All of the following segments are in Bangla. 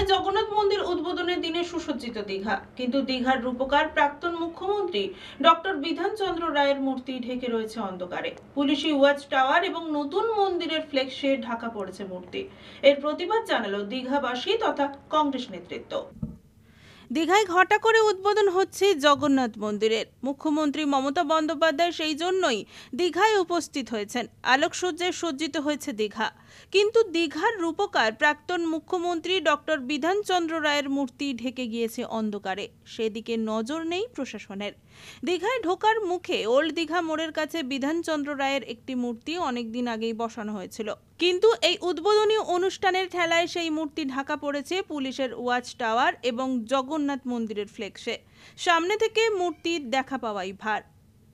দীঘায় জগন্নাথ মন্দির উদ্বোধনের দিনে সুসজ্জিত দীঘা, কিন্তু দীঘার রূপকার প্রাক্তন মুখ্যমন্ত্রী ডক্টর বিধান চন্দ্র রায়ের মূর্তি ঢেকে রয়েছে অন্ধকারে। পুলিশি ওয়াচ টাওয়ার এবং নতুন মন্দিরের ফ্লেক্সে ঢাকা পড়েছে মূর্তি। এর প্রতিবাদ জানালো দীঘাবাসী তথা কংগ্রেস নেতৃত্ব। দীঘায় ঘটা করে উদ্বোধন হচ্ছে জগন্নাথ মন্দিরের। মুখ্যমন্ত্রী মমতা বন্দ্যোপাধ্যায় সেই জন্যই দীঘায় উপস্থিত হয়েছেন। আলোকসজ্জায় সজ্জিত হয়েছে দীঘা, কিন্তু দীঘার রূপকার প্রাক্তন মুখ্যমন্ত্রী ডক্টর বিধান চন্দ্র রায়ের মূর্তি ঢেকে গিয়েছে অন্ধকারে। সেদিকে নজর নেই প্রশাসনের। দীঘায় ঢোকার মুখে ওল্ড দীঘা মোড়ের কাছে বিধান চন্দ্র রায়ের একটি মূর্তি অনেকদিন আগেই বসানো হয়েছিল, কিন্তু এই উদ্বোধনী অনুষ্ঠানের ঠেলায় সেই মূর্তি ঢাকা পড়েছে পুলিশের ওয়াচ টাওয়ার এবং জগন্নাথ মন্দিরের ফ্লেক্সে। সামনে থেকে মূর্তির দেখা পাওয়াই ভার।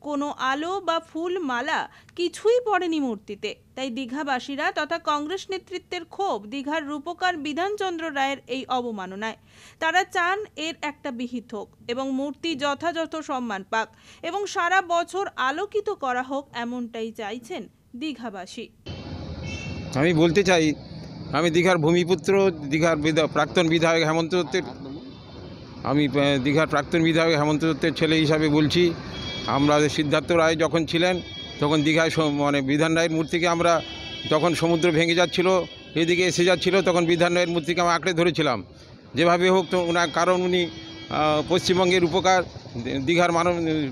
কোনো আলো বা ফুল মালা কিছুই পড়েনি মূর্তিতে। তাই দীঘাবাসীরা তথা কংগ্রেস নেতৃত্বের ক্ষোভ দীঘার রূপকার বিধানচন্দ্র রায়ের এই অবমাননায়। তারা চান এর একটা বিহিত হোক এবং মূর্তি যথাযথ সম্মান পাক এবং সারা বছর আলোকিত করা হোক, এমনটাই চাইছেন দীঘাবাসী। আমি বলতে চাই, আমি দীঘার ভূমিপুত্র, দীঘার প্রাক্তন বিধায়ক হেমন্ত দত্তের প্রাক্তন বিধায়ক হেমন্ত দত্তের ছেলে হিসাবে বলছি। আমরা সিদ্ধার্থ রায় যখন ছিলেন তখন দীঘায় বিধান রায়ের মূর্তিকে আমরা, যখন সমুদ্র ভেঙে যাচ্ছিল, এদিকে এসে যাচ্ছিল, তখন বিধান রায়ের মূর্তিকে আমরা আঁকড়ে ধরেছিলাম যেভাবে হোক। তো কারণ উনি পশ্চিমবঙ্গের উপকার, দীঘার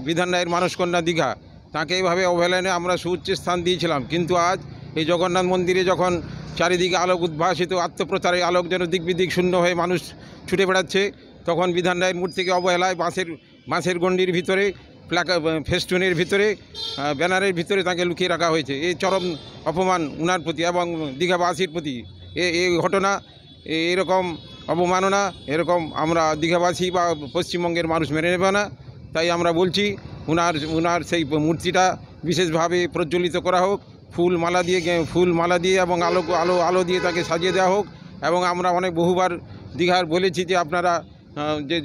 বিধান রায়ের মানসকন্যা দীঘা, তাকে এইভাবে অবহেলনে আমরা সুউচ্চ স্থান দিয়েছিলাম। কিন্তু আজ এই জগন্নাথ মন্দিরে যখন চারিদিকে আলোক উদ্ভাসিত, আত্মপ্রচারে আলোক যেন দিক বিদিক শূন্য হয়ে মানুষ ছুটে বেড়াচ্ছে, তখন বিধান রায়ের মূর্তিকে অবহেলায় বাঁশের গণ্ডির ভিতরে, ফেস্টুনের ভিতরে, ব্যানারের ভিতরে তাকে লুকিয়ে রাখা হয়েছে। এই চরম অপমান উনার প্রতি এবং দীঘাবাসীর প্রতি। এই ঘটনা, এরকম অবমাননা, এরকম আমরা দীঘাবাসী বা পশ্চিমবঙ্গের মানুষ মেনে নেবে না। তাই আমরা বলছি উনার সেই মূর্তিটা বিশেষভাবে প্রজ্বলিত করা হোক, ফুল মালা দিয়ে এবং আলো দিয়ে তাকে সাজিয়ে দেওয়া হোক। এবং আমরা বহুবার দীঘার বলেছি যে আপনারা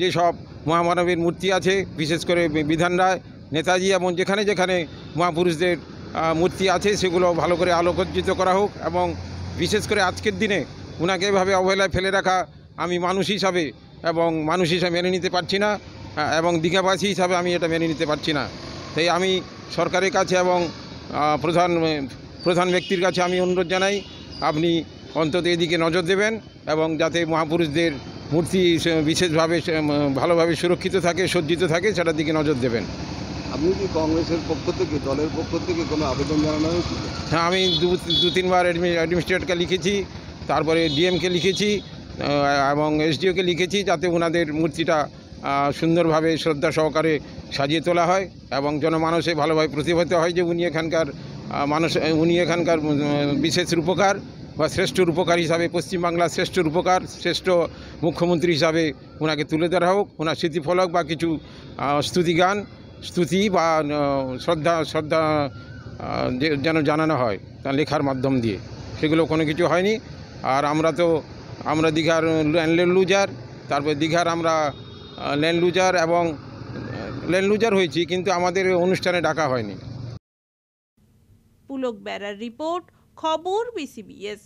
যেসব মহামানবের মূর্তি আছে, বিশেষ করে বিধান রায়, নেতাজি এবং যেখানে যেখানে মহাপুরুষদের মূর্তি আছে, সেগুলো ভালো করে আলোকজ্জিত করা হোক। এবং বিশেষ করে আজকের দিনে উনাকে এভাবে অবহেলায় ফেলে রাখা আমি মানুষ হিসাবে মেনে নিতে পারছি না, এবং দীঘাবাসী হিসাবে আমি এটা মেনে নিতে পারছি না। তাই আমি সরকারের কাছে এবং প্রধান ব্যক্তির কাছে আমি অনুরোধ জানাই, আপনি অন্তত এদিকে নজর দেবেন এবং যাতে মহাপুরুষদের মূর্তি বিশেষভাবে ভালোভাবে সুরক্ষিত থাকে, সজ্জিত থাকে, সেটার দিকে নজর দেবেন। আপনি কি কংগ্রেসের পক্ষ থেকে, দলের পক্ষ থেকে কোনো আবেদন জানানো হয়েছিল? হ্যাঁ, আমি দু তিনবার অ্যাডমিনিস্ট্রেটরকে লিখেছি, তারপরে ডিএমকে লিখেছি এবং এসডিওকে লিখেছি, যাতে ওনাদের মূর্তিটা সুন্দরভাবে শ্রদ্ধা সহকারে সাজিয়ে তোলা হয় এবং জনমানসে ভালোভাবে প্রতিভাত হয় যে উনি এখানকার বিশেষ রূপকার বা শ্রেষ্ঠ রূপকার হিসাবে, পশ্চিমবাংলার শ্রেষ্ঠ রূপকার, শ্রেষ্ঠ মুখ্যমন্ত্রী হিসাবে ওনাকে তুলে ধরা হোক। ওনার স্মৃতিফলক বা কিছু স্তুতি বা শ্রদ্ধা যেন জানানো হয় তার লেখার মাধ্যম দিয়ে। সেগুলো কোনো কিছু হয়নি। আর আমরা দীঘার ল্যান্ড লুজার, তারপরে দীঘার আমরা ল্যান্ড লুজার হয়েছি, কিন্তু আমাদের অনুষ্ঠানে ডাকা হয়নি। পুলক বেরার রিপোর্ট, খবর বিসিবিএস।